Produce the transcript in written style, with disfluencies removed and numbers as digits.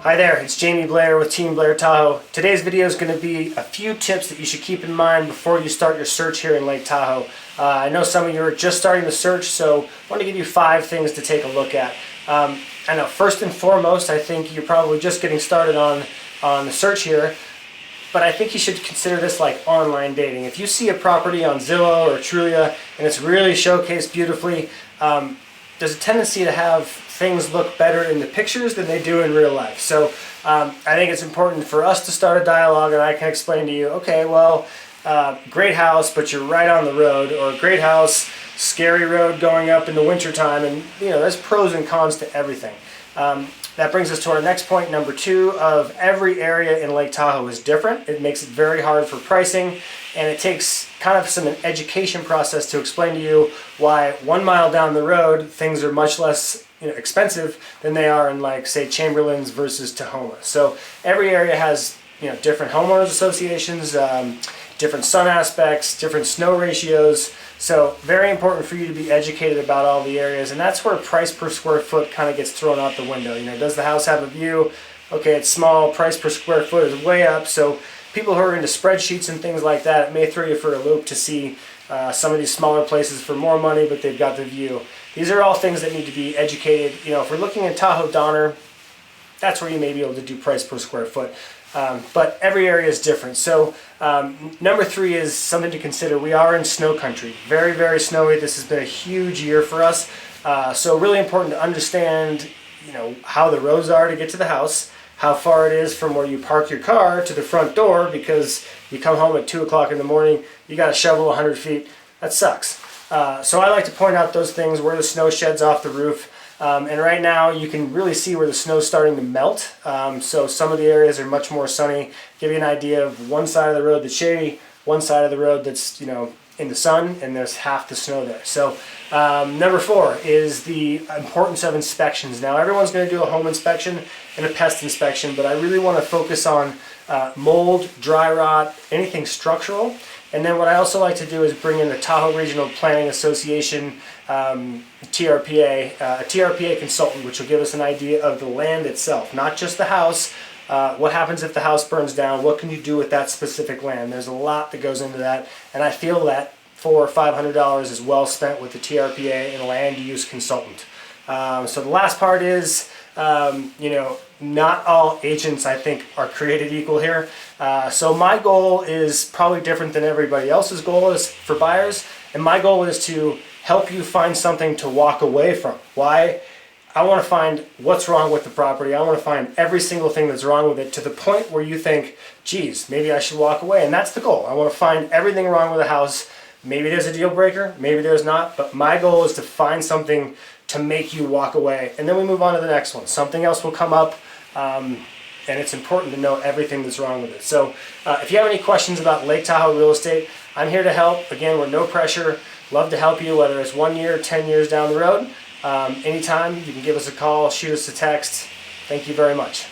Hi there, it's Jamie Blair with Team Blair Tahoe. Today's video is going to be a few tips that you should keep in mind before you start your search here in Lake Tahoe. I know some of you are just starting the search, so I want to give you 5 things to take a look at. I know first and foremost, I think you're probably just getting started on the search here, but I think you should consider this like online dating. If you see a property on Zillow or Trulia and it's really showcased beautifully, there's a tendency to have things look better in the pictures than they do in real life. So I think it's important for us to start a dialogue, and I can explain to you, okay, well, great house, but you're right on the road, or great house, scary road going up in the wintertime, and there's pros and cons to everything. That brings us to our next point, number 2, of every area in Lake Tahoe is different. It makes it very hard for pricing, and it takes kind of an education process to explain to you why 1 mile down the road things are much less expensive than they are in, like, say, Chamberlain's versus Tahoma. So every area has different homeowners associations, different sun aspects, different snow ratios. So very important for you to be educated about all the areas, and that's where price per square foot kind of gets thrown out the window. Does the house have a view? Okay, it's small, price per square foot is way up. So people who are into spreadsheets and things like that, it may throw you for a loop to see some of these smaller places for more money, but they've got the view. These are all things that need to be educated. If we're looking at Tahoe Donner, that's where you may be able to do price per square foot. But every area is different. So number 3 is something to consider. We are in snow country. Very, very snowy. This has been a huge year for us. So really important to understand, how the roads are to get to the house, how far it is from where you park your car to the front door, because you come home at 2 o'clock in the morning, you got to shovel 100 feet. That sucks. So I like to point out those things, where the snow sheds off the roof. And right now you can really see where the snow's starting to melt. So some of the areas are much more sunny. Give you an idea of one side of the road that's shady, one side of the road that's in the sun, and there's half the snow there. So number 4 is the importance of inspections. Now everyone's going to do a home inspection and a pest inspection, but I really want to focus on mold, dry rot, anything structural. And then what I also like to do is bring in the Tahoe Regional Planning Association TRPA, a TRPA consultant, which will give us an idea of the land itself, not just the house. What happens if the house burns down? What can you do with that specific land? There's a lot that goes into that, and I feel that $400 or $500 is well spent with the TRPA and a land use consultant. So the last part is, not all agents, I think, are created equal here. So my goal is probably different than everybody else's goal is for buyers, and my goal is to help you find something to walk away from. Why? I want to find what's wrong with the property. I want to find every single thing that's wrong with it, to the point where you think, geez, maybe I should walk away. And that's the goal. I want to find everything wrong with the house. Maybe there's a deal breaker, maybe there's not, but my goal is to find something to make you walk away. And then we move on to the next one. Something else will come up, and it's important to know everything that's wrong with it. So if you have any questions about Lake Tahoe real estate, I'm here to help. Again, we're no pressure. Love to help you, whether it's 1 year, 10 years down the road. Anytime, you can give us a call, shoot us a text. Thank you very much.